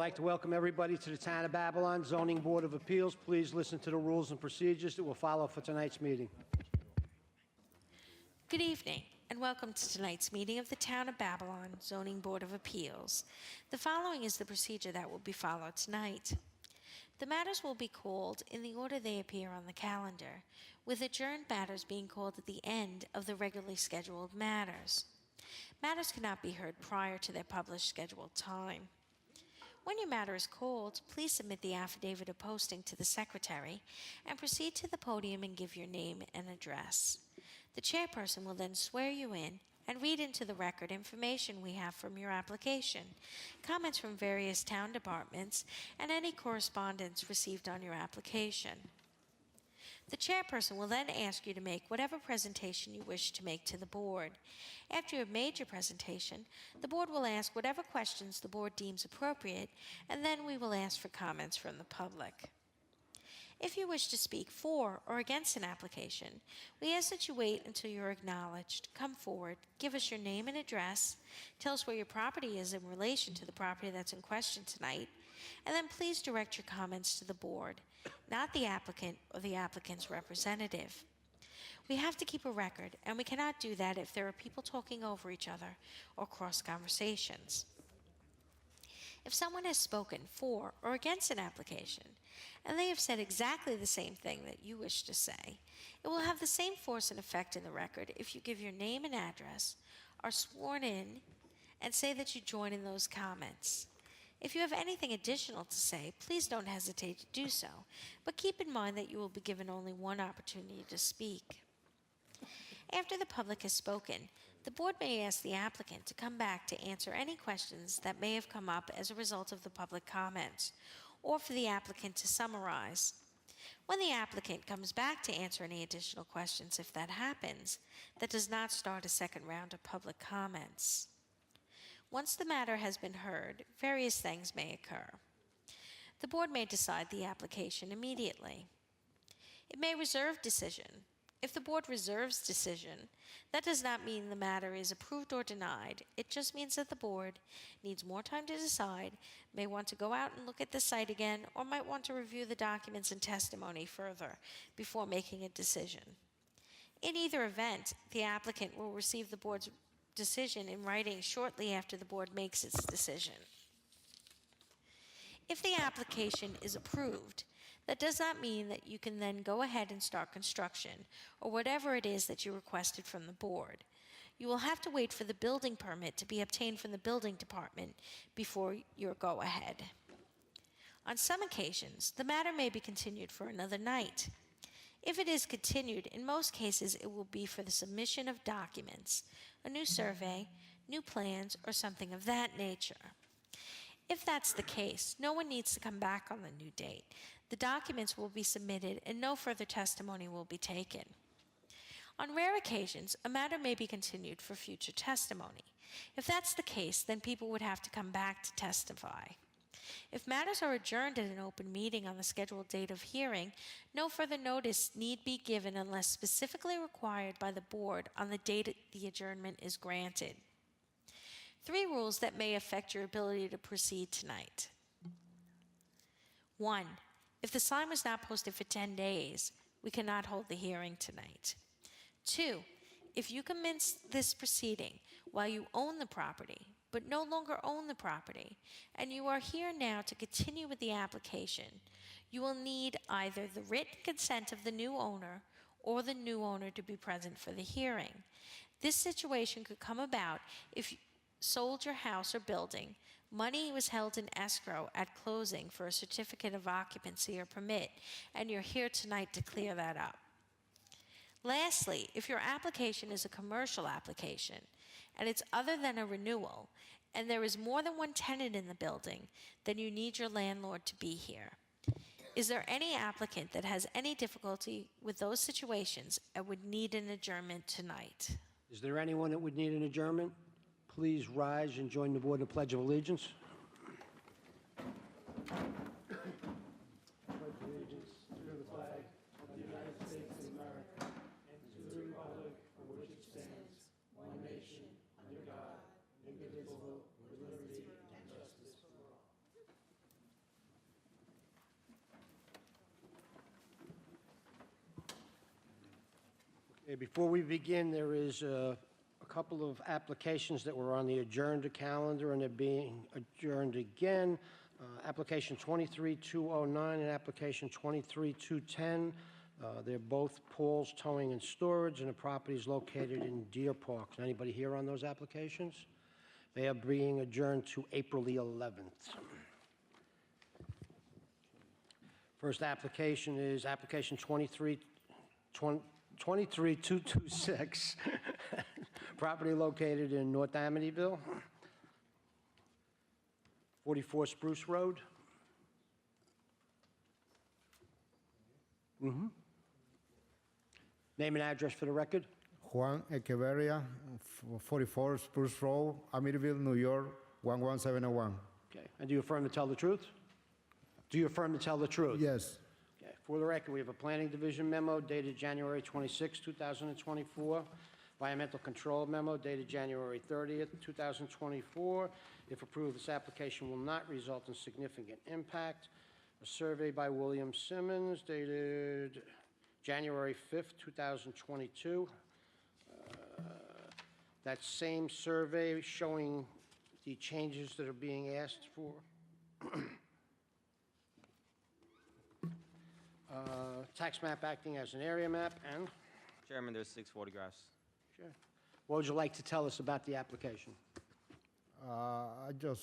like to welcome everybody to the Town of Babylon Zoning Board of Appeals. Please listen to the rules and procedures that will follow for tonight's meeting. Good evening, and welcome to tonight's meeting of the Town of Babylon Zoning Board of Appeals. The following is the procedure that will be followed tonight. The matters will be called in the order they appear on the calendar, with adjourned matters being called at the end of the regularly scheduled matters. Matters cannot be heard prior to their published scheduled time. When your matter is called, please submit the affidavit of posting to the secretary and proceed to the podium and give your name and address. The chairperson will then swear you in and read into the record information we have from your application, comments from various town departments, and any correspondence received on your application. The chairperson will then ask you to make whatever presentation you wish to make to the board. After you have made your presentation, the board will ask whatever questions the board deems appropriate, and then we will ask for comments from the public. If you wish to speak for or against an application, we ask that you wait until you're acknowledged. Come forward, give us your name and address, tell us where your property is in relation to the property that's in question tonight, and then please direct your comments to the board, not the applicant or the applicant's representative. We have to keep a record, and we cannot do that if there are people talking over each other or cross conversations. If someone has spoken for or against an application, and they have said exactly the same thing that you wish to say, it will have the same force and effect in the record if you give your name and address, are sworn in, and say that you join in those comments. If you have anything additional to say, please don't hesitate to do so, but keep in mind that you will be given only one opportunity to speak. After the public has spoken, the board may ask the applicant to come back to answer any questions that may have come up as a result of the public comments, or for the applicant to summarize. When the applicant comes back to answer any additional questions, if that happens, that does not start a second round of public comments. Once the matter has been heard, various things may occur. The board may decide the application immediately. It may reserve decision. If the board reserves decision, that does not mean the matter is approved or denied. It just means that the board needs more time to decide, may want to go out and look at the site again, or might want to review the documents and testimony further before making a decision. In either event, the applicant will receive the board's decision in writing shortly after the board makes its decision. If the application is approved, that does not mean that you can then go ahead and start construction or whatever it is that you requested from the board. You will have to wait for the building permit to be obtained from the building department before your go-ahead. On some occasions, the matter may be continued for another night. If it is continued, in most cases it will be for the submission of documents, a new survey, new plans, or something of that nature. If that's the case, no one needs to come back on the new date. The documents will be submitted and no further testimony will be taken. On rare occasions, a matter may be continued for future testimony. If that's the case, then people would have to come back to testify. If matters are adjourned at an open meeting on the scheduled date of hearing, no further notice need be given unless specifically required by the board on the date the adjournment is granted. 3 rules that may affect your ability to proceed tonight. 1. If the sign was not posted for 10 days, we cannot hold the hearing tonight. 2. If you commence this proceeding while you own the property, but no longer own the property, and you are here now to continue with the application, you will need either the written consent of the new owner or the new owner to be present for the hearing. This situation could come about if you sold your house or building, money was held in escrow at closing for a certificate of occupancy or permit, and you're here tonight to clear that up. Lastly, if your application is a commercial application, and it's other than a renewal, and there is more than one tenant in the building, then you need your landlord to be here. Is there any applicant that has any difficulty with those situations and would need an adjournment tonight? Is there anyone that would need an adjournment? Please rise and join the board in the Pledge of Allegiance. Pledge allegiance to the flag of the United States of America and to the republic for which it stands, one nation, under God, indivisible, with liberty and justice for all. Okay, before we begin, there is a couple of applications that were on the adjourned calendar, and they're being adjourned again. Application 23209 and application 23210. They're both Paul's Towing and Storage, and the property is located in Deer Park. Is anybody here on those applications? They are being adjourned to April the 11th. First application is application 23226, property located in North Amityville, 44 Spruce Road. Name and address for the record. Juan Echeverria, 44 Spruce Road, Amityville, New York, 11701. Okay, and do you affirm to tell the truth? Do you affirm to tell the truth? Yes, Okay, for the record, we have a Planning Division memo dated January 26, 2024, Environmental Control memo dated January 30th, 2024. If approved, this application will not result in significant impact. A survey by William Simmons dated January 5th, 2022. That same survey showing the changes that are being asked for. Tax map acting as an area map, and? Chairman, there's 6 photographs. Sure. What would you like to tell us about the application? I just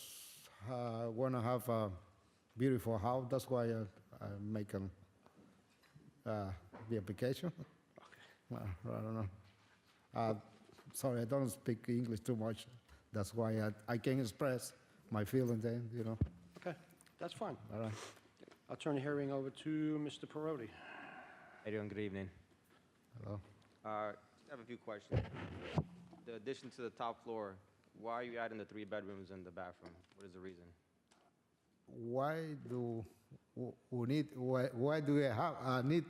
want to have a beautiful house. That's why I'm making the application. I don't know. Sorry, I don't speak English too much. That's why I can express my feelings then, you know. Okay, that's fine. All right. I'll turn the hearing over to Mr. Perotti. How you doing? Good evening. Hello. Just have a few questions. The addition to the top floor, why are you adding the 3 bedrooms and the bathroom? What is the reason? Why do we need? Why do we have need?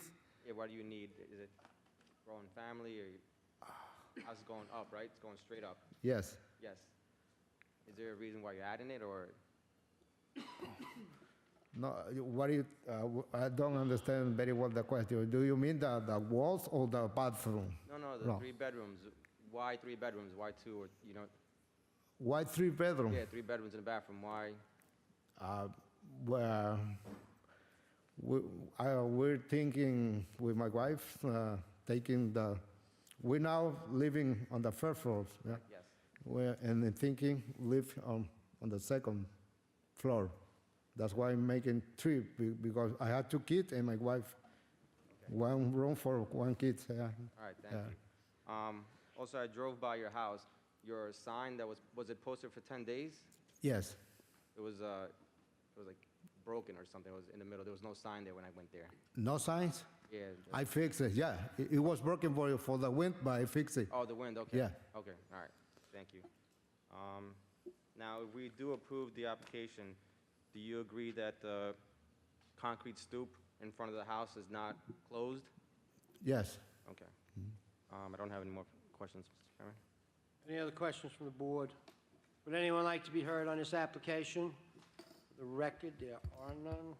Yeah, why do you need? Is it growing family or how's it going up? Right, it's going straight up. Yes. Yes. Is there a reason why you're adding it, or No. What do you? I don't understand very well the question. Do you mean the walls or the bathroom? no, the No. 3 bedrooms? Why 3 bedrooms? Why 2? Or Why 3 bedroom? yeah, 3 bedrooms and a bathroom. Why? Well, we're thinking with my wife, taking the. We're now living on the first floor, yeah? Yes. And then thinking live on the second floor. That's why I'm making 3 because I had 2 kids and my wife, one room for 1 kid. Yeah. All right, thank you. Also, I drove by your house. Your sign that was it posted for 10 days? Yes. It was like broken or something. It was in the middle. There was no sign there when I went there. No signs. Yeah. I fixed it. Yeah, it was broken for the wind, but I fixed it. Oh, the wind. Okay. Yeah. Okay. All right. Thank you. Now, if we do approve the application, do you agree that the concrete stoop in front of the house is not closed? Yes. Okay. I don't have any more questions, Mr. Chairman. Any other questions from the board? Would anyone like to be heard on this application? For the record, there are none.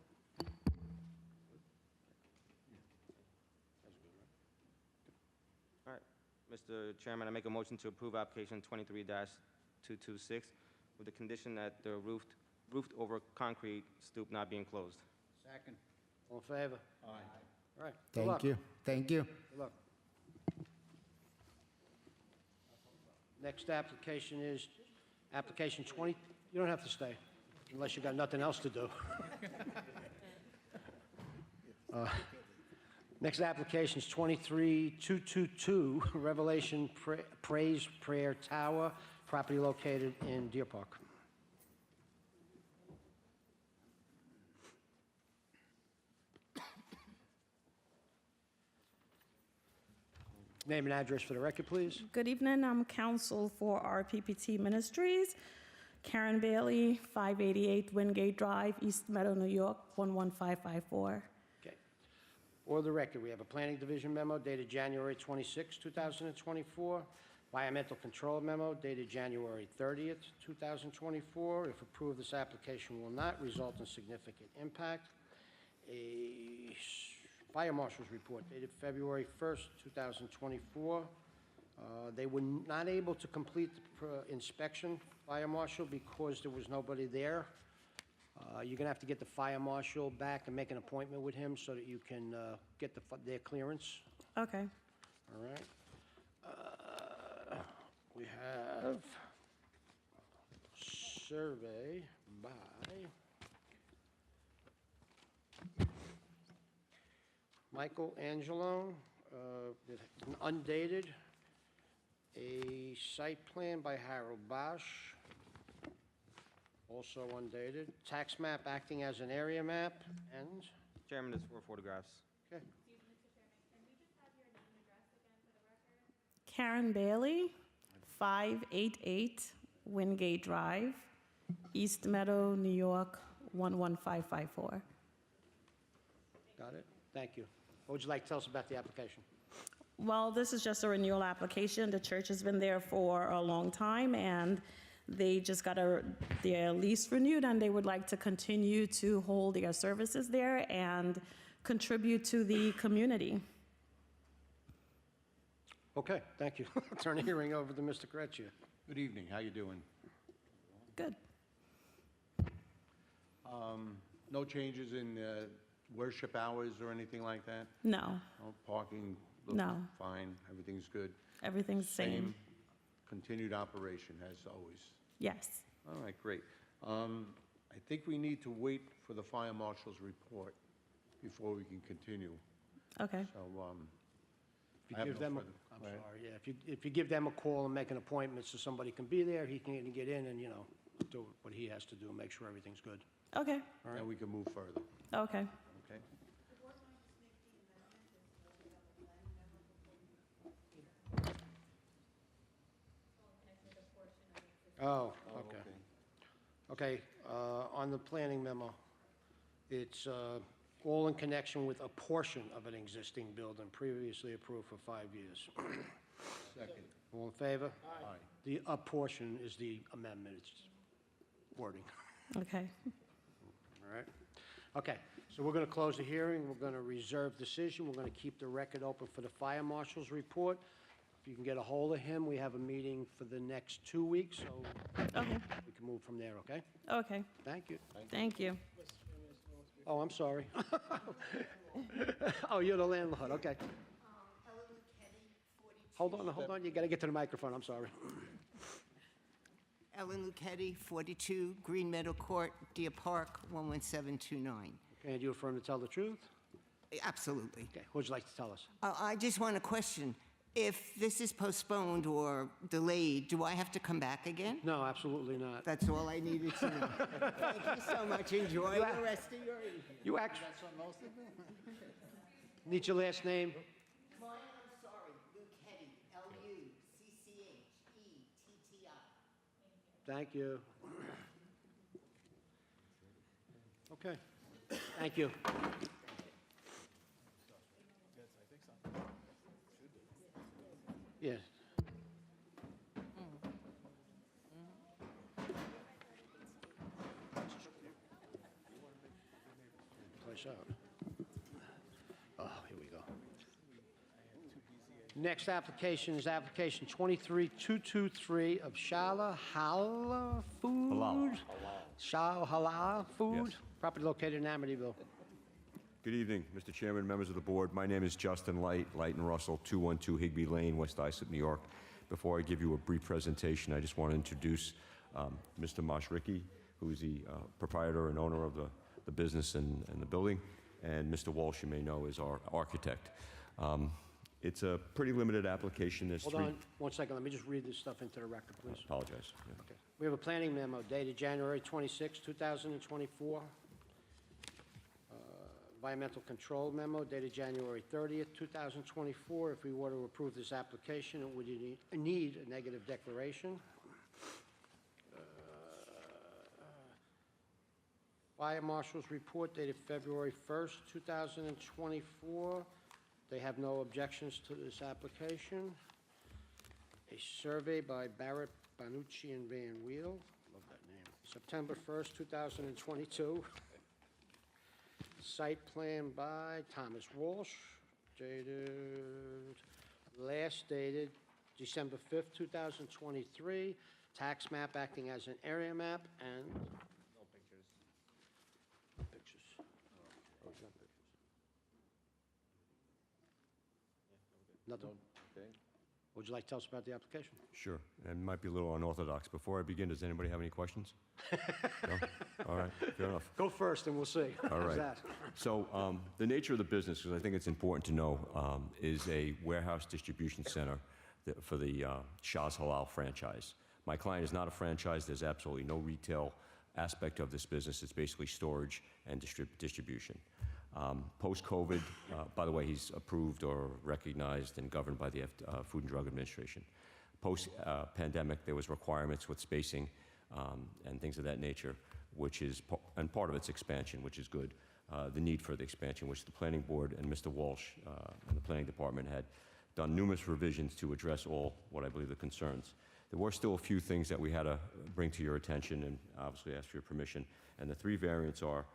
All right. Mr. Chairman, I make a motion to approve application 23-226 with the condition that the roofed over concrete stoop not being closed. Second. All in favor? Aye. All right. Good luck. Thank you. Thank you. Good luck. Next application is application 20. You don't have to stay unless you got nothing else to do. Next application is 23222, Revelation Praise Prayer Tower, property located in Deer Park. Name and address for the record, please. Good evening. I'm counsel for RPPT Ministries. Karen Bailey, 588 Wingate Drive, East Meadow, New York, 11554. Okay. For the record, we have a Planning Division memo dated January 26, 2024, Environmental Control memo dated January 30th, 2024. If approved, this application will not result in significant impact. A Fire Marshal's report dated February 1st, 2024. They were not able to complete the inspection, Fire Marshal, because there was nobody there. You're going to have to get the Fire Marshal back and make an appointment with him so that you can get their clearance. Okay. All right. We have survey by Michael Angelo, undated. A site plan by Harold Bosch, also undated. Tax map acting as an area map, and, Chairman, there's 4 photographs. okay. Karen Bailey, 588 Wingate Drive, East Meadow, New York, 11554. Got it? Thank you. What would you like to tell us about the application? Well, this is just a renewal application. The church has been there for a long time, and they just got their lease renewed, and they would like to continue to hold their services there and contribute to the community. Okay, thank you. Turn the hearing over to Mr. Kretschmer. Good evening, how you doing? Good. No changes in worship hours or anything like that? No, No parking? looks No. Fine, everything's good? everything's same. Continued operation as always? Yes. All right, great. I think we need to wait for the fire marshal's report before we can continue. Okay. So, If I have you give no them, further- I'm Go ahead. sorry, yeah, if you give them a call and make an appointment so somebody can be there, he can get in and, do what he has to do, make sure everything's good. Okay. then we can move further, Okay. okay? Oh, okay. Okay, on the planning memo, it's all in connection with a portion of an existing building previously approved for 5 years. Second. All in favor? Aye. The "a portion" is the amendment, it's wording. Okay. All right. Okay, so we're going to close the hearing. We're going to reserve decision. We're going to keep the record open for the fire marshal's report. If you can get a hold of him, we have a meeting for the next 2 weeks, so Okay. we can move from there, okay? Okay. Thank you. Thank you. Oh, I'm sorry. Oh, you're the landlord, okay. Hold on, you got to get to the microphone, I'm sorry. Ellen Lucetti, 42 Green Meadow Court, Deer Park, 11729. Okay, and you affirm to tell the truth? Absolutely. Okay, what would you like to tell us? I just want to question, if this is postponed or delayed, do I have to come back again? No, absolutely not. That's all I needed to know. Thank you so much. Enjoy the rest of your evening. You actually... Need your last name? Mine, I'm sorry, Lucetti, Lucchetti. Thank you. Okay, thank you. Yes. Place out. Oh, here we go. Next application is application 23223 of Shala Halal Food? Shala Halal Food? Yes. Property located in Amityville. Good evening, Mr. Chairman, members of the board. My name is Justin Light, Light and Russell, 212 Higbee Lane, West Islip, New York. Before I give you a brief presentation, I just want to introduce Mr. Mashricky, who is the proprietor and owner of the business and the building, and Mr. Walsh, you may know, is our architect. It's a pretty limited application. There's Hold three... on 1 second, let me just read this stuff into the record, please. Apologize. Yeah. Okay. We have a planning memo dated January 26, 2024. Environmental control memo dated January 30th, 2024. If we were to approve this application, it would need a negative declaration. Fire Marshal's report dated February 1st, 2024. They have no objections to this application. A survey by Barrett, Banucci, and Van Weel, love that name, September 1st, 2022. Site plan by Thomas Walsh, last dated December 5th, 2023. Tax map acting as an area map and... No pictures. No pictures. Oh, it's not pictures. Nothing? Okay. Would you like to tell us about the application? Sure, and it might be a little unorthodox. Before I begin, does anybody have any questions? No? All right, fair enough. Go first and we'll see. All How's right. that? So the nature of the business, because I think it's important to know, is a warehouse distribution center for the Shah's Halal franchise. My client is not a franchise. There's absolutely no retail aspect of this business. It's basically storage and distribution. Post-COVID, by the way, he's approved or recognized and governed by the Food and Drug Administration. Post-pandemic, there was requirements with spacing and things of that nature, which is, and part of its expansion, which is good. The need for the expansion, which the Planning Board and Mr. Walsh and the Planning Department had done numerous revisions to address all what I believe the concerns. There were still a few things that we had to bring to your attention and obviously ask for your permission. And the three variants are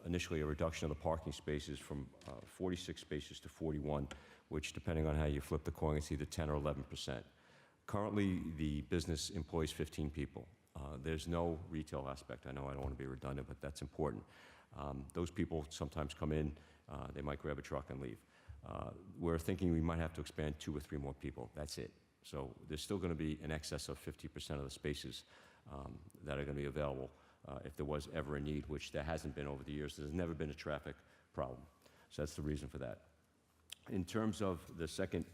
initially a reduction of the parking spaces from 46 spaces to 41, which depending on how you flip the coin, it's either 10 or 11%. Currently, the business employs 15 people. There's no retail aspect. I know I don't want to be redundant, but that's important. Those people sometimes come in, they might grab a truck and leave. We're thinking we might have to expand 2 or 3 more people. That's it. So there's still going to be in excess of 50% of the spaces that are going to be available if there was ever a need, which there hasn't been over the years. There's never been a traffic problem. So that's the reason for that. In terms of the second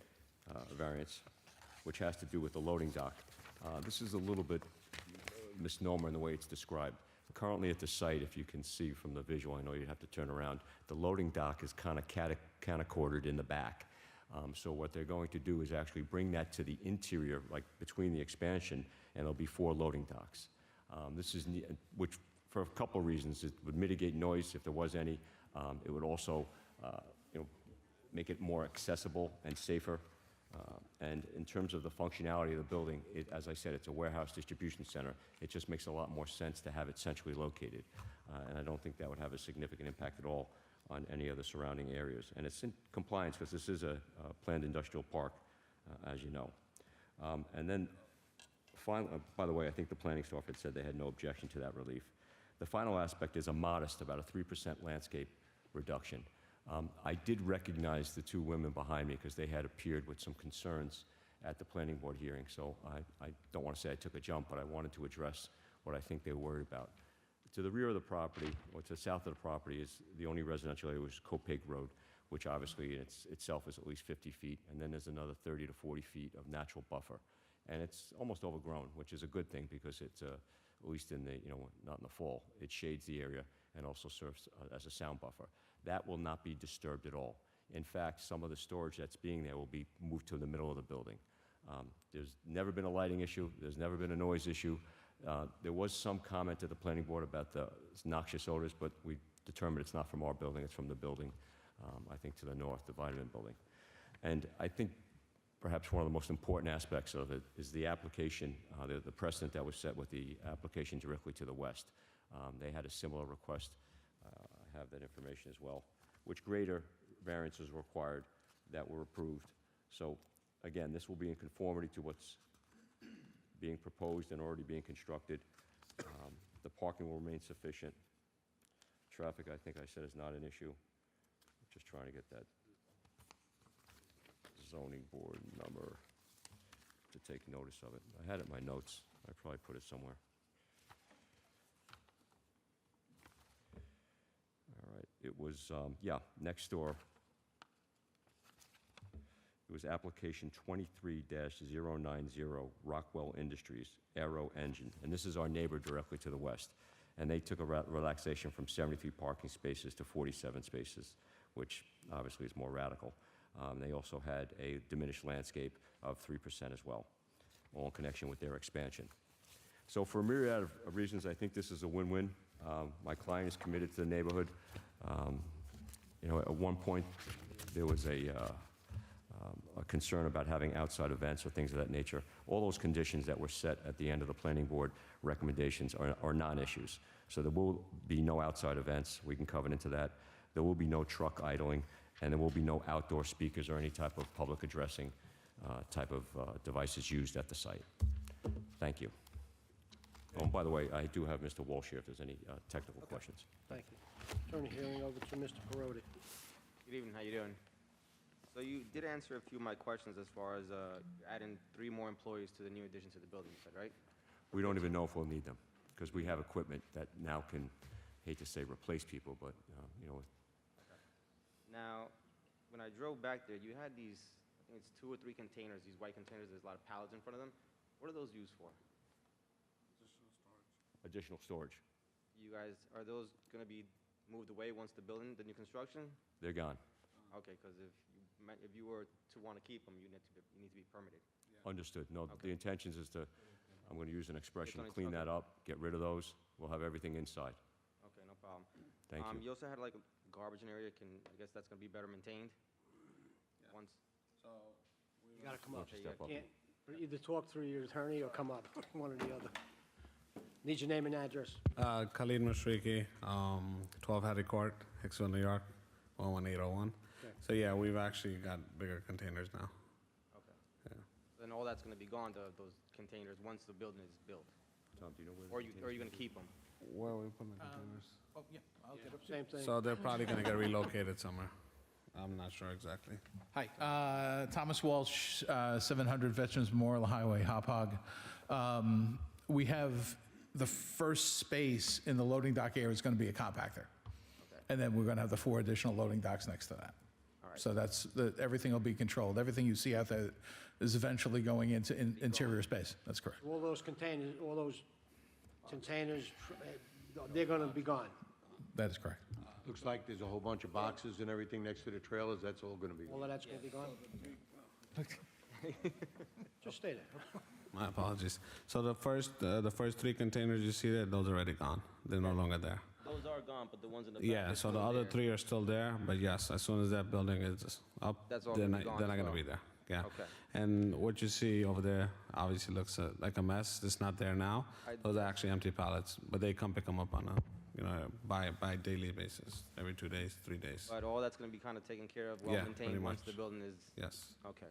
variance, which has to do with the loading dock, this is a little bit misnomer in the way it's described. Currently at the site, if you can see from the visual, I know you'd have to turn around, the loading dock is kind of quartered in the back. So what they're going to do is actually bring that to the interior, like between the expansion, and there'll be 4 loading docks. This is, which for a couple of reasons, it would mitigate noise if there was any. It would also, make it more accessible and safer. And in terms of the functionality of the building, as I said, it's a warehouse distribution center. It just makes a lot more sense to have it centrally located. And I don't think that would have a significant impact at all on any of the surrounding areas. And it's in compliance because this is a planned industrial park, as you know. And then finally, by the way, I think the planning staff had said they had no objection to that relief. The final aspect is a modest, about a 3% landscape reduction. I did recognize the 2 women behind me because they had appeared with some concerns at the planning board hearing. So I don't want to say I took a jump, but I wanted to address what I think they were worried about. To the rear of the property, or to the south of the property, is the only residential area, which is Copake Road, which obviously itself is at least 50 feet, and then there's another 30 to 40 feet of natural buffer. And it's almost overgrown, which is a good thing because it's, at least in the, not in the fall, it shades the area and also serves as a sound buffer. That will not be disturbed at all. In fact, some of the storage that's being there will be moved to the middle of the building. There's never been a lighting issue. There's never been a noise issue. There was some comment at the planning board about the noxious odors, but we determined it's not from our building, it's from the building, I think to the north, the Vitamin Building. And I think perhaps one of the most important aspects of it is the application, the precedent that was set with the application directly to the west. They had a similar request. I have that information as well, which greater variances were required that were approved. So again, this will be in conformity to what's being proposed and already being constructed. The parking will remain sufficient. Traffic, I think I said, is not an issue. Just trying to get that zoning board number to take notice of it. I had it in my notes. I probably put it somewhere. All right, it was, next door. It was application 23-090, Rockwell Industries, Aero Engine. And this is our neighbor directly to the west. And they took a relaxation from 73 parking spaces to 47 spaces, which obviously is more radical. They also had a diminished landscape of 3% as well, all in connection with their expansion. So for a myriad of reasons, I think this is a win-win. My client is committed to the neighborhood. At one point, there was a concern about having outside events or things of that nature. All those conditions that were set at the end of the planning board recommendations are non-issues. So there will be no outside events. We can covenant to that. There will be no truck idling, and there will be no outdoor speakers or any type of public addressing type of devices used at the site. Thank you. Oh, and by the way, I do have Mr. Walsh here if there's any technical questions. Thank you. Turn the hearing over to Mr. Perotti. Good evening, how you doing? So you did answer a few of my questions as far as adding 3 more employees to the new addition to the building, you said, right? We don't even know if we'll need them, because we have equipment that now can, hate to say replace people, but, you know, Now, when I drove back there, you had these, I think it's 2 or 3 containers, these white containers, there's a lot of pallets in front of them. What are those used for? additional storage. You guys, are those going to be moved away once the building, the new construction? They're gone. Okay, because if you were to want to keep them, you need to be permitted. Understood. No, Okay. the intentions is to, I'm going to use an expression, It's on clean its- that up, get rid of those. We'll have everything inside. Okay, no problem. Thank you. You also had like a garbage in area, I guess that's going to be better maintained? Once, You gotta come up. Okay, Step up. Can't, either talk through your attorney or come up, one or the other. Need your name and address. Khalid Mashriki, 12 Hattie Court, Hicksville, New York, 11801. Okay. So yeah, we've actually got bigger containers now. okay. Yeah. Then all that's going to be gone, those containers, once the building is built? Tom, do you know where? Or are you going to keep them? Where are we putting the containers? Oh, yeah, I'll get up. Same thing. So they're probably going to get relocated somewhere. I'm not sure exactly. Hi, Thomas Walsh, 700 Veterans Memorial Highway, Hop Hog. We have the first space in the loading dock area is going to be a compactor. And then we're going to have the 4 additional loading docks next to that. All right. So everything will be controlled. Everything you see out there is eventually going into interior space. That's correct. All those containers, they're gonna be gone. That is correct. Looks like there's a whole bunch of boxes and everything next to the trailers, that's all gonna be. All of that's gonna be gone? Just stay there. My apologies. So the first 3 containers you see there, those are already gone. They're no longer there. Those are gone, but the ones in the back Yeah, are so the still other there. 3 are still there, but yes, as soon as that building is up, That's all they're gonna not, be gone they're not as gonna well. be there. Yeah. Okay. And what you see over there obviously looks like a mess. It's not there now. Those are actually empty pallets, but they come pick them up on by daily basis, every 2 days, 3 days. But all that's going to be kind of taken care of, Yeah, well-maintained pretty once much. the building is, Yes. okay.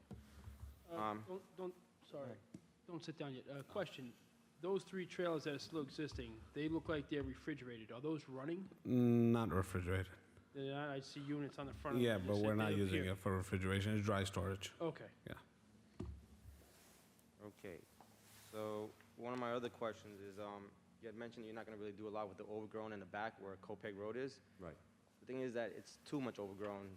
Don't sit down yet. Question, those 3 trailers that are still existing, they look like they're refrigerated. Are those running? Not refrigerated. I see units on the front of them. Yeah, that but just we're say not they using appear. it for refrigeration. It's dry storage. Okay. Yeah. Okay. So one of my other questions is, you had mentioned you're not going to really do a lot with the overgrown in the back where Copeg Road is. Right. The thing is that it's too much overgrown.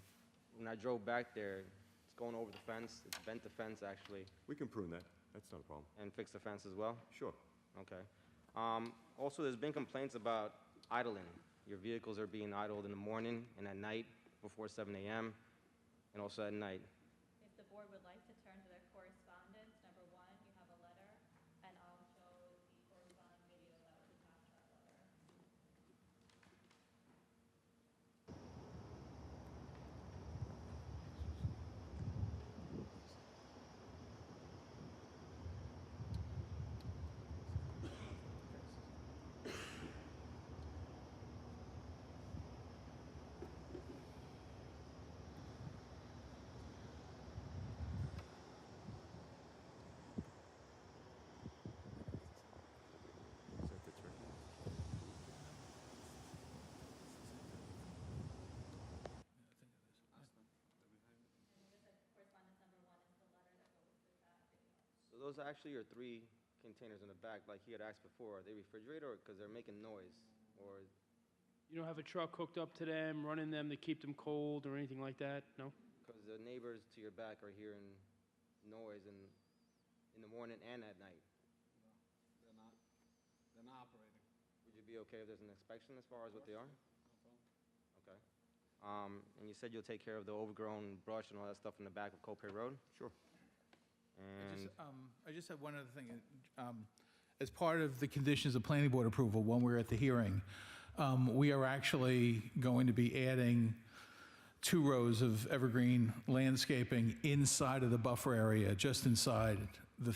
When I drove back there, it's going over the fence. It's bent the fence, actually, We can prune that. That's not a problem. and fix the fence as well. Sure. Okay. Also, there's been complaints about idling. Your vehicles are being idled in the morning and at night before 7 a.m. and also at night. If the board would like to turn to their correspondence, number 1, you have a letter, and I'll show the corresponding video that was attached to that letter. Correspondence number 1 is the letter that goes with that video. So those actually are 3 containers in the back, like he had asked before. Are they refrigerated or because they're making noise? Or, You don't have a truck hooked up to them, running them to keep them cold or anything like that? No? because the neighbors to your back are hearing noise in the morning and at night. They're not operating. Would you be okay if there's an inspection as far as what they are? Okay. And you said you'll take care of the overgrown brush and all that stuff in the back of Copay Road? Sure. And, I just have one other thing. As part of the conditions of planning board approval, when we're at the hearing, we are actually going to be adding 2 rows of evergreen landscaping inside of the buffer area, just inside the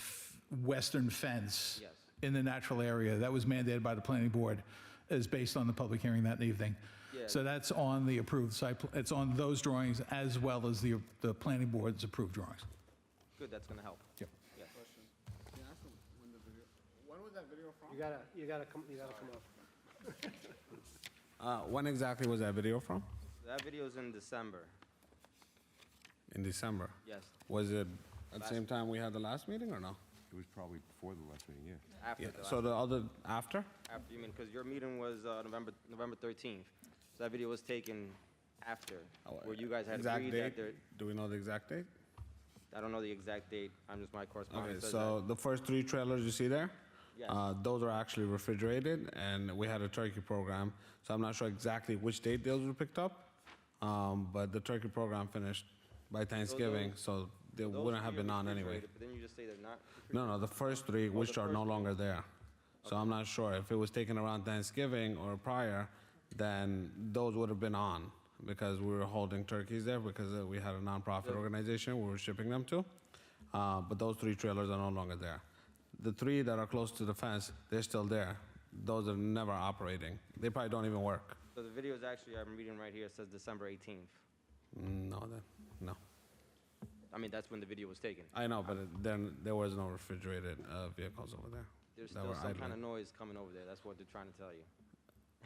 western fence Yes. in the natural area. That was mandated by the planning board. is based on the public hearing that evening. Yeah. So that's on the approved site, it's on those drawings as well as the planning board's approved drawings. Good, that's gonna help. Yep. Yes. When was that video from? You gotta come up. When exactly was that video from? That video's in December. In December. Yes, Was it at the same time we had the last meeting or no? It was probably before the last meeting, yeah. after Yeah. the So last, the other after? after, you mean, because your meeting was November 13th. So that video was taken after, where you guys had Exact agreed date? that there, Do we know the exact date? I don't know the exact date, I'm just, my Okay, correspondence says so the first 3 trailers you see there, Yes. those are actually refrigerated, and we had a turkey program. So I'm not sure exactly which date those were picked up, but the turkey program finished by Thanksgiving, so they those wouldn't have three are been on anyway. refrigerated, But then you just say they're not? No, the first 3, which are first no three. longer there. So I'm not sure if it was taken around Thanksgiving or prior, then those would have been on because we were holding turkeys there because we had a nonprofit organization we were shipping them to. But those 3 trailers are no longer there. The 3 that are close to the fence, they're still there. Those are never operating. They probably don't even work. So the video is actually, I'm reading right here, it says December 18th. No. I mean, that's when the video was taken. I know, but then there was no refrigerated vehicles over there. There's that still were some kind idling. of noise coming over there, that's what they're trying to tell you.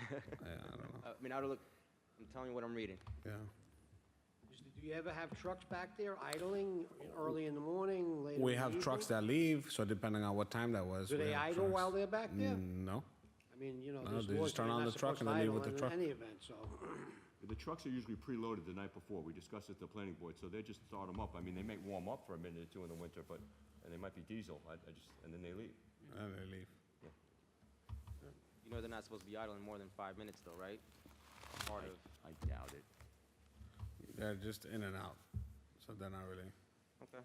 Yeah, I don't know. I mean, out of look, I'm telling you what I'm reading. Yeah. Do you ever have trucks back there idling early in the morning, late in the We have evening? trucks that leave, so depending on what time that was. Do we they have idle trucks. while they're back there? No. I mean, you know, No, there's they laws just turn you're on not the truck supposed and to they leave idle with the in truck. any event, so. The trucks are usually preloaded the night before. We discuss it at the planning board, so they just start them up. I mean, they may warm up for a minute or two in the winter, but, and they might be diesel, and then they leave. And they leave. You know they're not supposed to be idling more than 5 minutes though, right? Part of, I doubt it. They're just in and out, so they're not really. okay.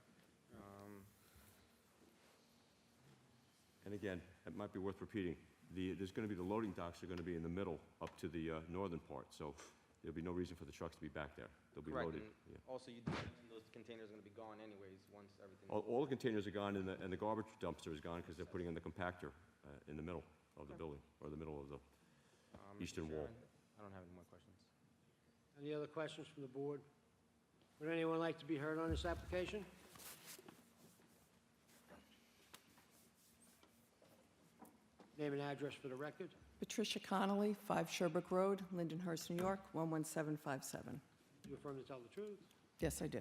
And again, it might be worth repeating, there's going to be, the loading docks are going to be in the middle up to the northern part, so there'll be no reason for the trucks to be back there. They'll be Correct, loaded. and Yeah. also you did mention those containers are gonna be gone anyways, once everything. All the containers are gone, and the garbage dumpster is gone because they're putting in the compactor in the middle of the building, or the middle of the Mr. eastern wall. Chairman, I don't have any more questions. Any other questions from the board? Would anyone like to be heard on this application? Name and address for the record. Patricia Connolly, 5 Sherbrooke Road, Lindenhurst, New York, 11757. You affirm to tell the truth? Yes, I do.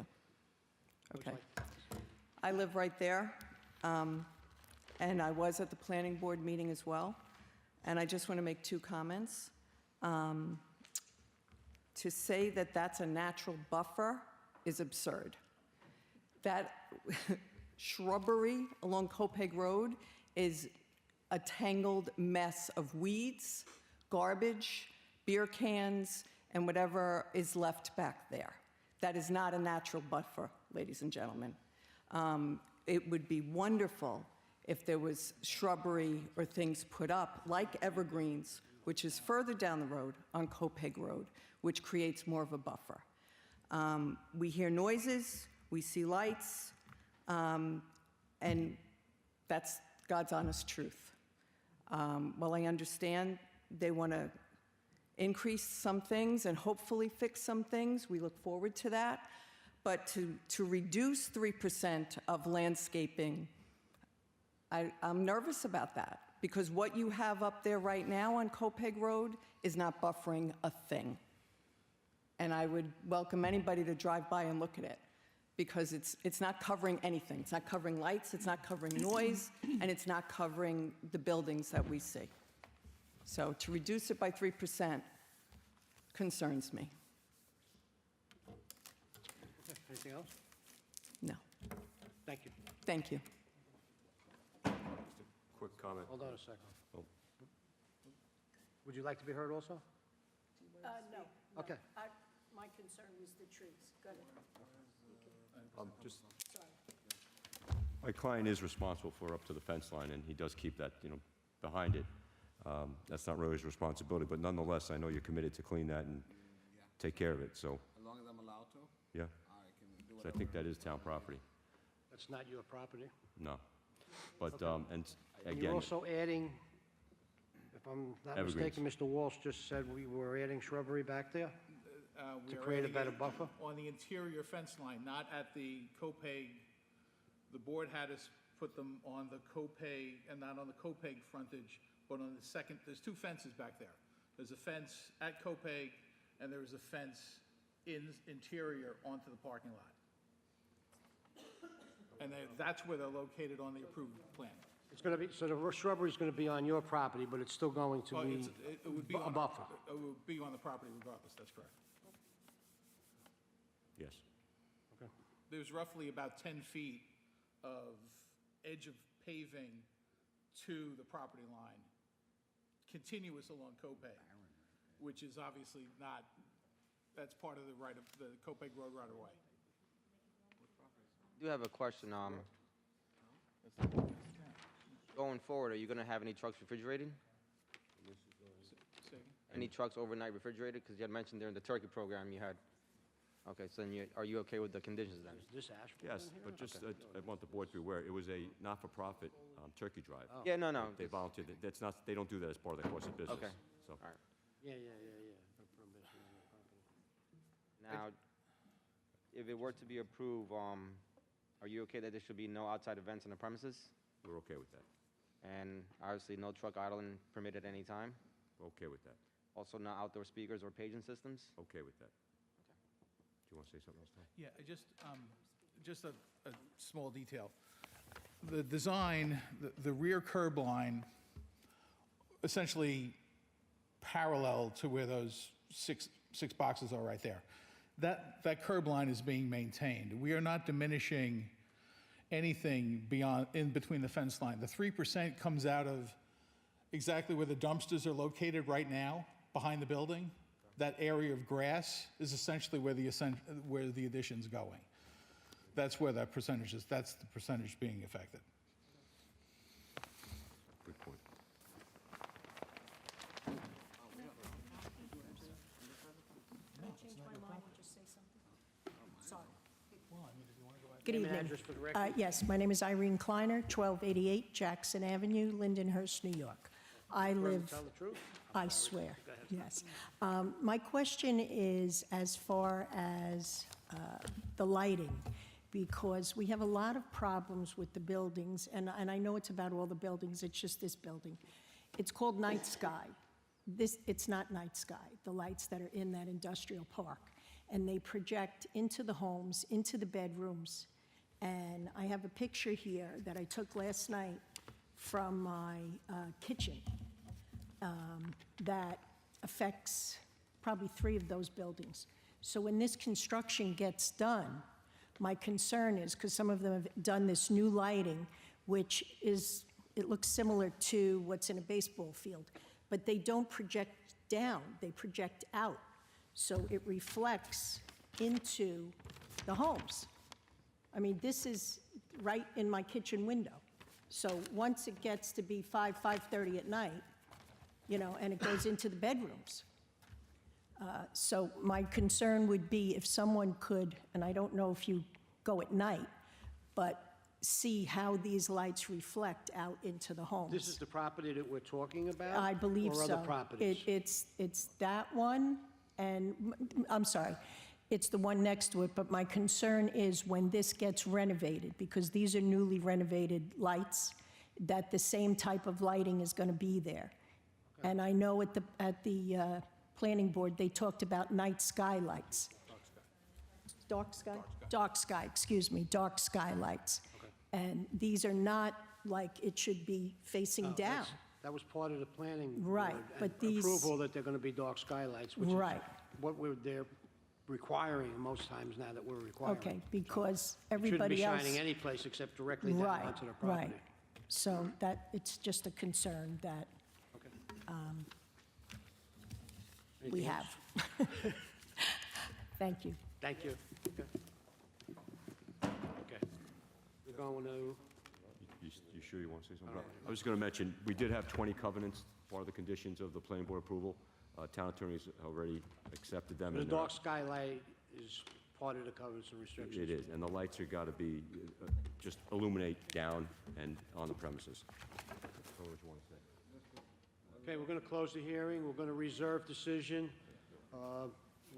Would Okay. you like- I live right there, and I was at the planning board meeting as well, and I just want to make 2 comments. To say that that's a natural buffer is absurd. That shrubbery along Copeg Road is a tangled mess of weeds, garbage, beer cans, and whatever is left back there. That is not a natural buffer, ladies and gentlemen. It would be wonderful if there was shrubbery or things put up, like evergreens, which is further down the road on Copeg Road, which creates more of a buffer. We hear noises, we see lights, and that's God's honest truth. While I understand they want to increase some things and hopefully fix some things, we look forward to that. But to reduce 3% of landscaping, I'm nervous about that, because what you have up there right now on Copeg Road is not buffering a thing. And I would welcome anybody to drive by and look at it, because it's not covering anything. It's not covering lights, it's not covering noise, and it's not covering the buildings that we see. So to reduce it by 3% concerns me. Okay, anything else? No. Thank you. Thank you. Quick comment. Hold on a second. Oh. Would you like to be heard also? No. Okay. My concern was the trees. Go ahead. Just, my client is responsible for up to the fence line, and he does keep that, behind it. That's not really his responsibility, but nonetheless, I know you're committed to clean that and take care of it, so, As long as I'm allowed to, yeah. I can do So I think that is town property. That's not your property. No. But, and And you're again, also adding, if If I'm not Evergreens. mistaken, Mr. Walsh just said we were adding shrubbery back there? We To are create a adding better it buffer? On the interior fence line, not at the Copeg. The board had us put them on the Copeg, and not on the Copeg frontage, but on the second, there's two fences back there. There's a fence at Copeg, and there's a fence interior onto the parking lot. And that's where they're located on the approved plan. It's going to be, so the shrubbery's going to be on your property, but it's still going to Oh, be it would be a on, buffer? it would be on the property regardless, that's correct. Yes. There's roughly about 10 feet of edge of paving to the property line, continuous along Copeg, which is obviously not, that's part of the right of, the Copeg Road right of way. I do have a question. Going forward, are you going to have any trucks refrigerated? Say again? Any trucks overnight refrigerated? Because you had mentioned during the turkey program you had. Okay, so then are you okay with the conditions then? Is this asphalt Yes, in here? but just, I want the board to be aware, it was a not-for-profit turkey drive. Yeah, no. They volunteered, that's not, they don't do that as part of their course of business. Okay. So, All right. Yeah. Now, if it were to be approved, are you okay that there should be no outside events on the premises? we're okay with that. And obviously, no truck idling permitted any time? We're okay with that. Also, no outdoor speakers or paging systems? Okay with that. Do you want to say something else, Tom? Yeah, just a small detail. The design, the rear curb line, essentially parallel to where those six boxes are right there. That curb line is being maintained. We are not diminishing anything beyond, in between the fence line. The 3% comes out of exactly where the dumpsters are located right now, behind the building. That area of grass is essentially where the addition's going. That's where that percentage is, that's the percentage being affected. Good point. Good Name and evening. address for the record. Yes, my name is Irene Kleiner, 1288 Jackson Avenue, Lindenhurst, New York. I live, Tell the truth? I swear, yes. My question is as far as the lighting, because we have a lot of problems with the buildings, and I know it's about all the buildings, it's just this building. It's called Night Sky. It's not Night Sky, the lights that are in that industrial park. And they project into the homes, into the bedrooms. And I have a picture here that I took last night from my kitchen that affects probably 3 of those buildings. So when this construction gets done, my concern is, because some of them have done this new lighting, which is, it looks similar to what's in a baseball field, but they don't project down, they project out. So it reflects into the homes. I mean, this is right in my kitchen window. So once it gets to be 5:30 at night, you know, and it goes into the bedrooms. So my concern would be if someone could, and I don't know if you go at night, but see how these lights reflect out into the homes. This is the property that we're talking about? I believe so. Or other properties? It's that one, and, I'm sorry, it's the one next to it, but my concern is when this gets renovated, because these are newly renovated lights, that the same type of lighting is going to be there. And I know at the planning board, they talked about night sky lights. Dark sky? Dark sky, excuse me, dark sky lights. And these are not like it should be facing down. That was part of the planning Right, board, but and these- approval that they're going to be dark skylights, which is Right. what they're requiring most times now that we're requiring. Okay, because Shouldn't be everybody else... shining any place except directly down Right, onto the property. right. So that, it's just a concern that we Anything have. else? Thank you. Thank you. Okay. We're going to, You sure you want to say something about it? I was going to mention, we did have 20 covenants, part of the conditions of the planning board approval. Town attorneys already accepted them. the and dark skylight is part of the covenants and restrictions. It is, and the lights are got to be, just illuminate down and on the premises. That's all what you want to say. Okay, we're going to close the hearing. We're going to reserve decision.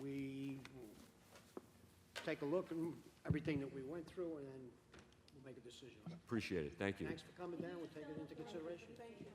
We will take a look at everything that we went through, and then we'll make a decision. Appreciate it. Thank you. Thanks for coming down. We'll take it into consideration. Thank you.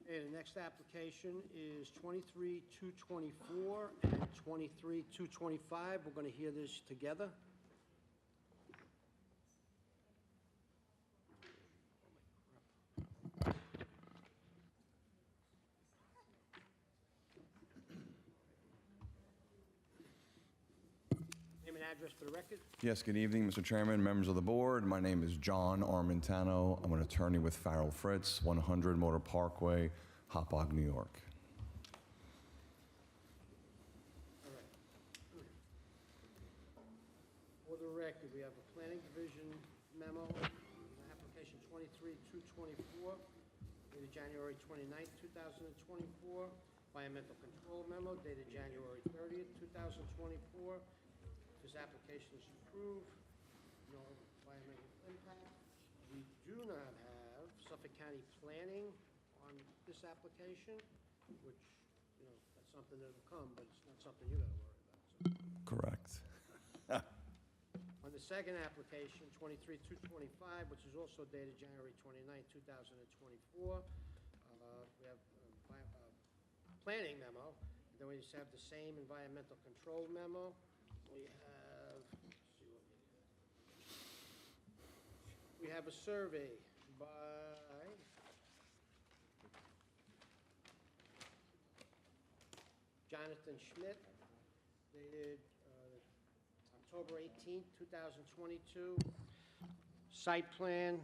Okay, the next application is 23-224 and 23-225. We're going to hear this together. Name and address for the record. Yes, good evening, Mr. Chairman, members of the board. My name is John Armentano. I'm an attorney with Farrell Fritz, 100 Motor Parkway, Hauppauge, New York. For the record, we have a planning division memo, application 23-224, dated January 29th, 2024. Environmental control memo dated January 30th, 2024. This application is approved. No environmental impact. We do not have Suffolk County Planning on this application, which, you know, that's something that'll come, but it's not something you gotta worry about. So. Correct. On the second application, 23-225, which is also dated January 29th, 2024, we have a planning memo, and then we just have the same environmental control memo. We have, let's see what we have a survey by Jonathan Schmidt, dated October 18th, 2022. Site plan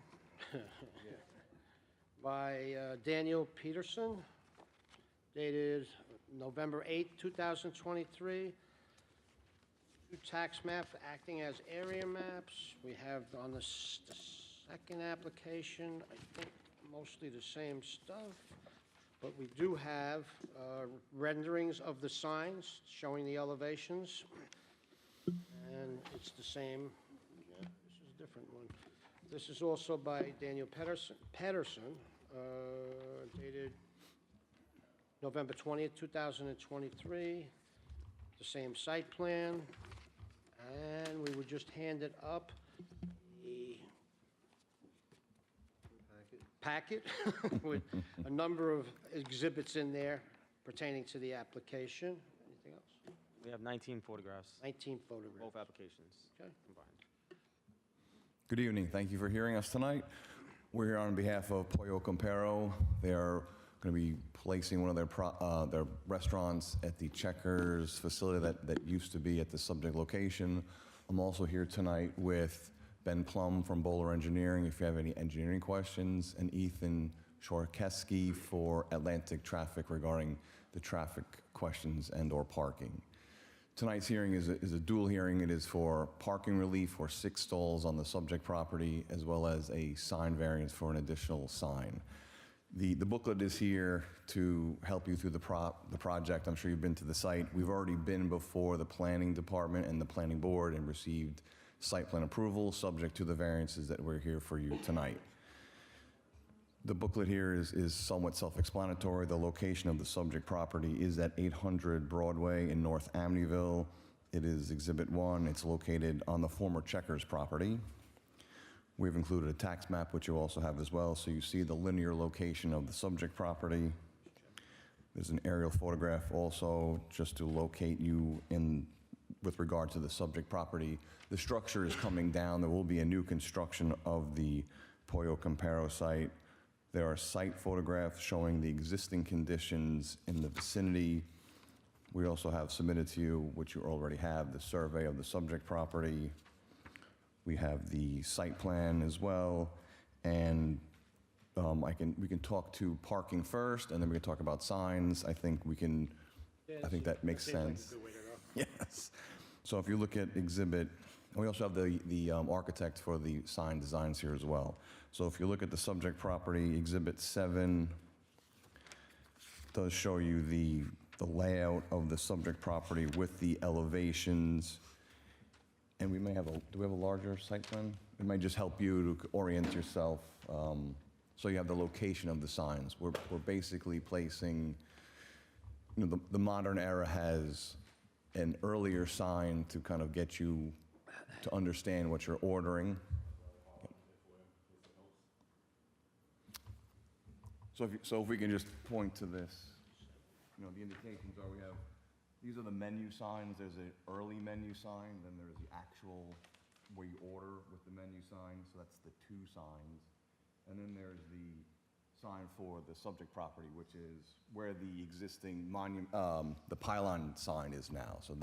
by Daniel Peterson, dated November 8th, 2023. Two tax maps acting as area maps. We have on the second application, I think mostly the same stuff, but we do have renderings of the signs showing the elevations. And it's the same, yeah, this is a different one. This is also by Daniel Pedersen, dated November 20th, 2023. The same site plan. And we were just handed up a packet with a number of exhibits in there pertaining to the application. Anything else? We have 19 photographs, 19 photographs. both applications Okay. combined. Good evening. Thank you for hearing us tonight. We're here on behalf of Pollo Campero. They are going to be placing one of their restaurants at the Checkers facility that used to be at the subject location. I'm also here tonight with Ben Plum from Bowler Engineering, if you have any engineering questions, and Ethan Shorkeski for Atlantic Traffic regarding the traffic questions and/or parking. Tonight's hearing is a dual hearing. It is for parking relief for 6 stalls on the subject property, as well as a sign variance for an additional sign. The booklet is here to help you through the project. I'm sure you've been to the site. We've already been before the planning department and the planning board and received site plan approval, subject to the variances that we're here for you tonight. The booklet here is somewhat self-explanatory. The location of the subject property is at 800 Broadway in North Amityville. It is Exhibit 1. It's located on the former Checkers property. We've included a tax map, which you also have as well, so you see the linear location of the subject property. There's an aerial photograph also just to locate you with regard to the subject property. The structure is coming down. There will be a new construction of the Pollo Campero site. There are site photographs showing the existing conditions in the vicinity We also have submitted to you, which you already have, the survey of the subject property. We have the site plan as well, and we can talk to parking first, and then we can talk about signs. I think that makes sense. Yes. So if you look at exhibit, and we also have the architect for the sign designs here as well. So if you look at the subject property, exhibit 7 does show you the layout of the subject property with the elevations. And we may have do we have a larger site plan? It might just help you to orient yourself. So you have the location of the signs. We're basically placing, the modern era has an earlier sign to kind of get you to understand what you're ordering. So if we can just point to this, the indications are these are the menu signs. There's an early menu sign, then there's the actual where you order with the menu sign. So that's the 2 signs. And then there's the sign for the subject property, which is where the existing monument, the pylon sign is now. So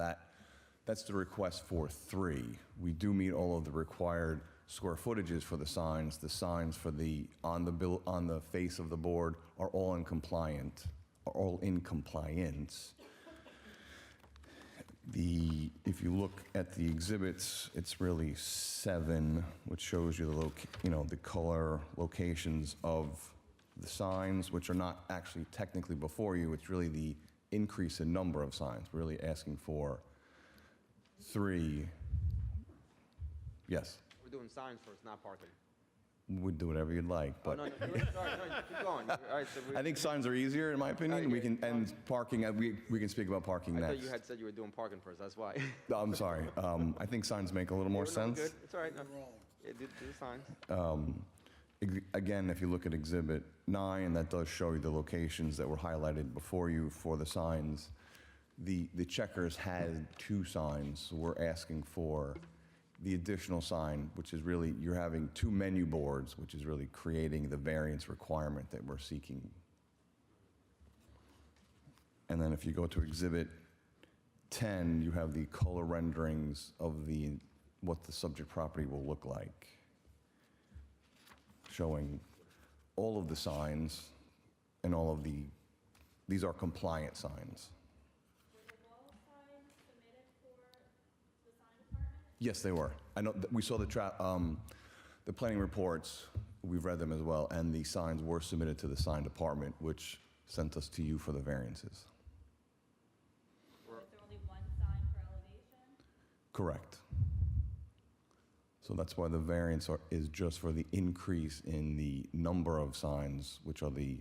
that's the request for 3. We do meet all of the required square footages for the signs. The signs for on the face of the board are all in compliance. If you look at the exhibits, it's really 7, which shows you the color locations of the signs, which are not actually technically before you. It's really the increase in number of signs. We're really asking for 3. Yes, We're doing signs first, not parking. we'd do whatever you'd like, Oh, but no, sorry, keep going. All right, so I think signs are easier, in my opinion. We can, and parking, we can speak about parking I next. thought you had said you were doing parking first, that's why. No, I'm sorry. I think signs make a little more No, sense. good. It's all right. No. Yeah, do the signs. Again, if you look at Exhibit 9, that does show you the locations that were highlighted before you for the signs. The checkers had 2 signs, so we're asking for the additional sign, which is really, you're having 2 menu boards, which is really creating the variance requirement that we're seeking. And then if you go to Exhibit 10, you have the color renderings of what the subject property will look like, showing all of the signs and these are compliant signs. Were the wall signs submitted for the sign department? Yes, they were. I know, we saw the planning reports, we've read them as well, and the signs were submitted to the sign department, which sent us to you for the variances. Was there only one sign for elevation? Correct. So that's why the variance is just for the increase in the number of signs, which are the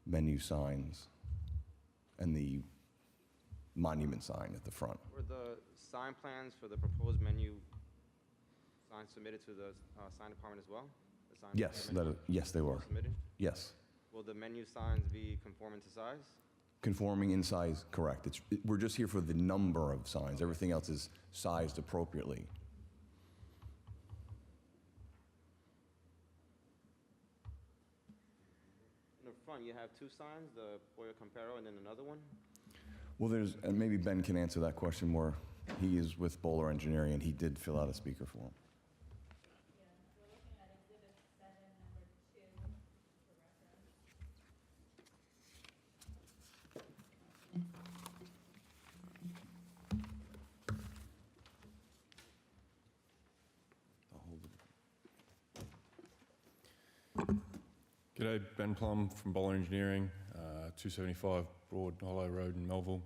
menu signs and the monument sign at the front. Were the sign plans for the proposed menu signs submitted to the sign department as well? The sign Yes, department yes, they were. submitted? Yes. Will the menu signs be conforming to size? Conforming in size, correct. We're just here for the number of signs. Everything else is sized appropriately. In the front, you have 2 signs, the Pollo Campero and then another one? Well, and maybe Ben can answer that question more. He is with Bowler Engineering, and he did fill out a speaker form. Yeah, we're looking at exhibit 7, number 2, for reference. G'day, Ben Plum from Bowler Engineering, 275 Broad Hollow Road in Melville.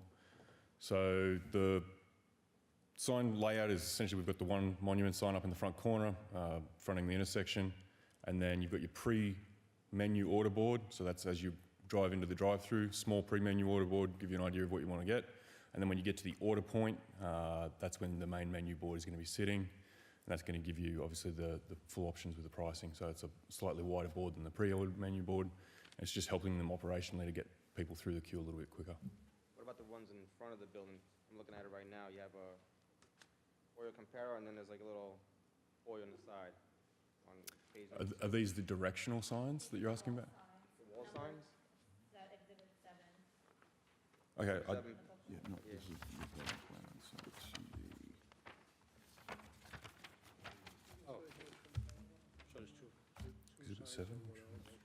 So the sign layout is essentially we've got the one monument sign up in the front corner, fronting the intersection, and then you've got your pre-menu order board. So that's as you drive into the drive-through, small pre-menu order board, give you an idea of what you want to get. And then when you get to the order point, that's when the main menu board is going to be sitting. And that's going to give you, obviously, the full options with the pricing. So it's a slightly wider board than the pre-ordered menu board. And it's just helping them operationally to get people through the queue a little bit quicker. What about the ones in front of the building? I'm looking at it right now. You have a Pollo Campero, and then there's like a little Pollo on the side. On page Are these the directional signs that you're asking about? the wall signs? Is that exhibit 7? Okay, 7. Yeah, no, this is it 7?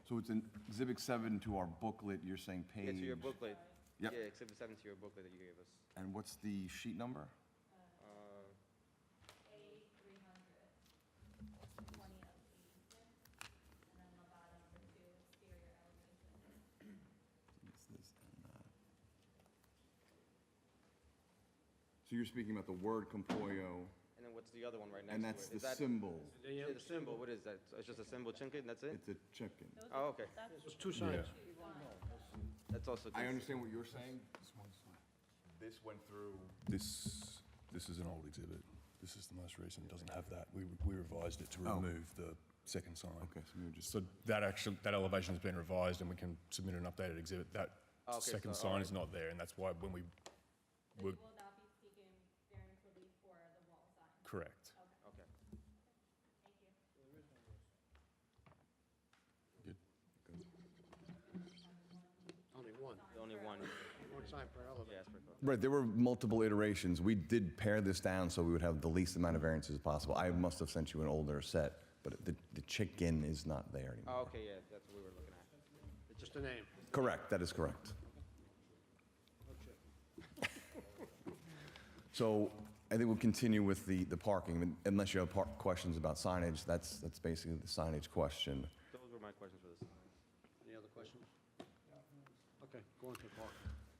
So it's in Exhibit 7 to our booklet, you're saying page? Yeah, to your booklet. Yep. Yeah, Exhibit 7 to your booklet that you gave us. And what's the sheet number? So you're speaking about the word Compoyo, And then what's the other one right next and to it? that's Is the that- symbol. Yeah, the symbol, what is that? It's just a symbol, chinkin, that's it? It's a chicken. Oh, okay. There's two signs. That's also I good. understand what you're saying. This went through. This is an old exhibit. This is the most recent, it doesn't have that. We revised it to Oh. remove the second sign. Okay, so maybe just. So that elevation has been revised and we can submit an updated exhibit. That Okay, second so, sign alright. is not there, and that's why when we So were, you will not be seeking variance relief for the wall sign? correct. Okay. Thank you. Only one. The only one. One sign per elevator. Yes, per foot. Right, there were multiple iterations. We did pare this down so we would have the least amount of variances possible. I must have sent you an older set, but the chicken is not there anymore. Oh, okay, yeah, that's what we were looking at. It's just a name. Correct, that is correct. So I think we'll continue with the parking, I mean, unless you have questions about signage, that's basically the signage question. Those were my questions for this. Any other questions? Okay, go on to park.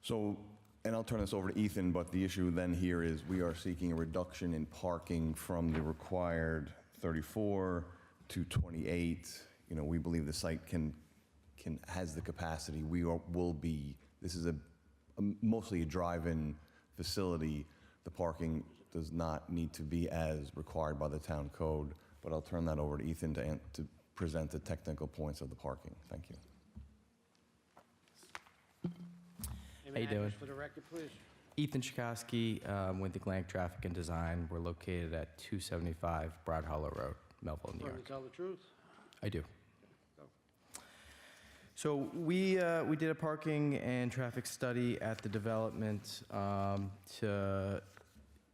So, and I'll turn this over to Ethan, but the issue then here is we are seeking a reduction in parking from the required 34 to 28. You know, we believe the site has the capacity. Will be, this is mostly a drive-in facility. The parking does not need to be as required by the town code, but I'll turn that over to Ethan to present the technical points of the parking. Thank you. Name How you and address doing? for the record, please. Ethan Chakosky with Atlantic Traffic and Design. We're located at 275 Broad Hollow Road, Melville, New Affirm York. to tell the truth? I do. Go. So we did a parking and traffic study at the development to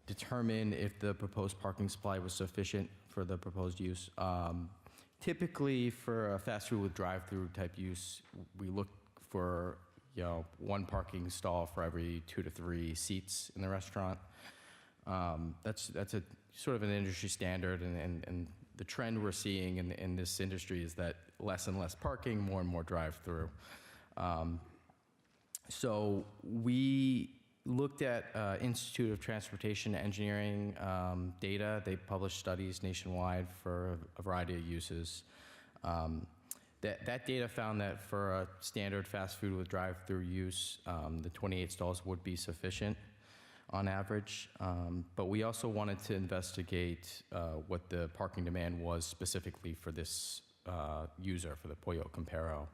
determine if the proposed parking supply was sufficient for the proposed use. Typically, for a fast food with drive-through type use, we look for one parking stall for every 2 to 3 seats in the restaurant. That's a sort of an industry standard, and the trend we're seeing in this industry is that less and less parking, more and more drive-through. So we looked at Institute of Transportation Engineering data. They published studies nationwide for a variety of uses. That data found that for a standard fast food with drive-through use, the 28 stalls would be sufficient on average. But we also wanted to investigate what the parking demand was specifically for this user, for the Pollo Campero.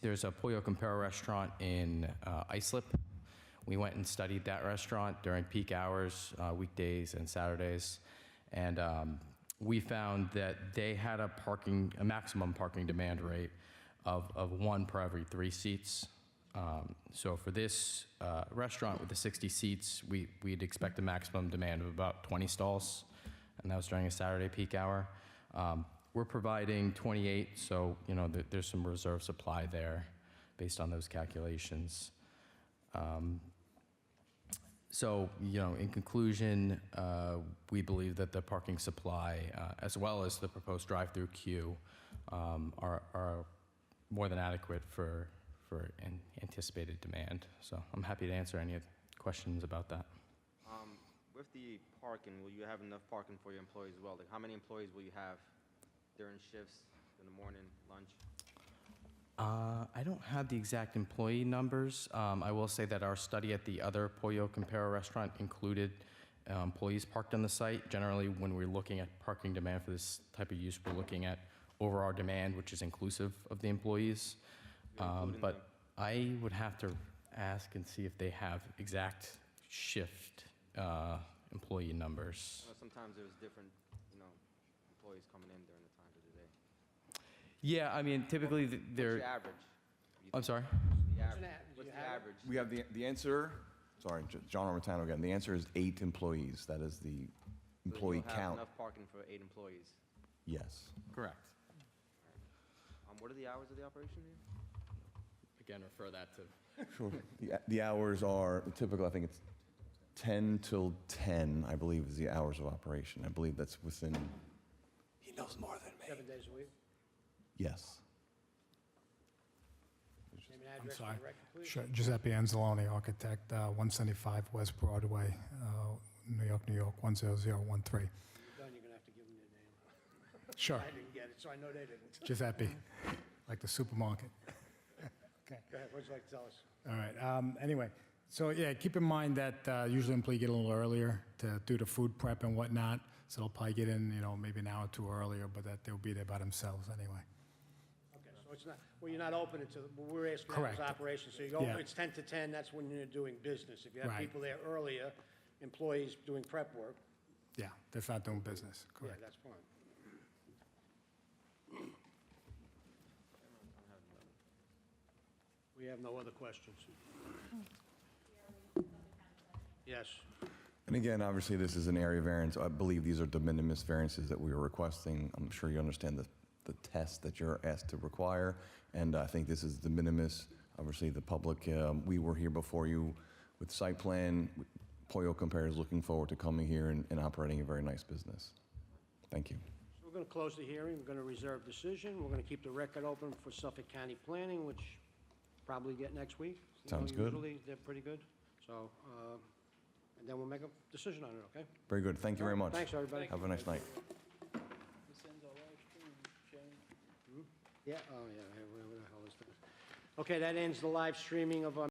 There's a Pollo Campero restaurant in Islip. We went and studied that restaurant during peak hours, weekdays and Saturdays, and we found that they had a maximum parking demand rate of 1 per every 3 seats. So for this restaurant with the 60 seats, we'd expect a maximum demand of about 20 stalls, and that was during a Saturday peak hour. We're providing 28, so there's some reserve supply there based on those calculations. So, in conclusion, we believe that the parking supply, as well as the proposed drive-through queue, are more than adequate for anticipated demand. So I'm happy to answer any questions about that. With the parking, will you have enough parking for your employees as well? Like, how many employees will you have during shifts, in the morning, lunch? I don't have the exact employee numbers. I will say that our study at the other Pollo Campero restaurant included employees parked on the site. Generally, when we're looking at parking demand for this type of use, we're looking at overall demand, which is inclusive of the employees. But I would have to ask and see if they have exact shift employee numbers. Sometimes there's different, employees coming in during the times of the day. Yeah, I mean, typically they're. What's the average? I'm sorry? What's the average? We have the answer, sorry, John Romatano again. The answer is 8 employees. That is the employee So you'll have count. enough parking for 8 employees? Yes. Correct. What are the hours of the operation here? Again, refer that to. Sure. The hours are typical, I think it's 10 till 10, I believe, is the hours of operation. I believe that's within, he knows more than me. 7 days a week? Yes. Name and I'm address for sorry. the record, please. Sure. Giuseppe Anzalone, architect, 175 West Broadway, New York, New York, 10013. When you're done, you're gonna have to give them your name. Sure. I didn't get it, so I know they didn't. Giuseppe, like the supermarket. Okay. Go ahead, what'd you like to tell us? All right. Anyway, so yeah, keep in mind that usually employees get a little earlier to do the food prep and whatnot. So they'll probably get in, maybe an hour or two earlier, but that they'll be there by themselves anyway. Okay, so it's not, well, you're not open until, we're asking Correct. hours of operation, so you go, Yeah. it's 10 to 10, that's when you're doing business. If you have Right. people there earlier, employees doing prep work, Yeah, they're not doing business. yeah, Correct. that's fine. We have no other questions. Yes. And again, obviously, this is an area variance. I believe these are de minimis variances that we are requesting. I'm sure you understand the test that you're asked to require, and I think this is de minimis. Obviously, the public, we were here before you with site plan. Pollo Compare is looking forward to coming here and operating a very nice business. Thank you. So we're going to close the hearing, we're going to reserve decision, we're going to keep the record open for Suffolk County Planning, which probably get next week. Sounds good. Usually, they're pretty good, so, and then we'll make a decision on it, okay? Very good. Thank you very much. Thanks, everybody. Have a nice night. This ends our live stream, Shane. Yeah, oh, yeah, where the hell is that? Okay, that ends the live streaming of our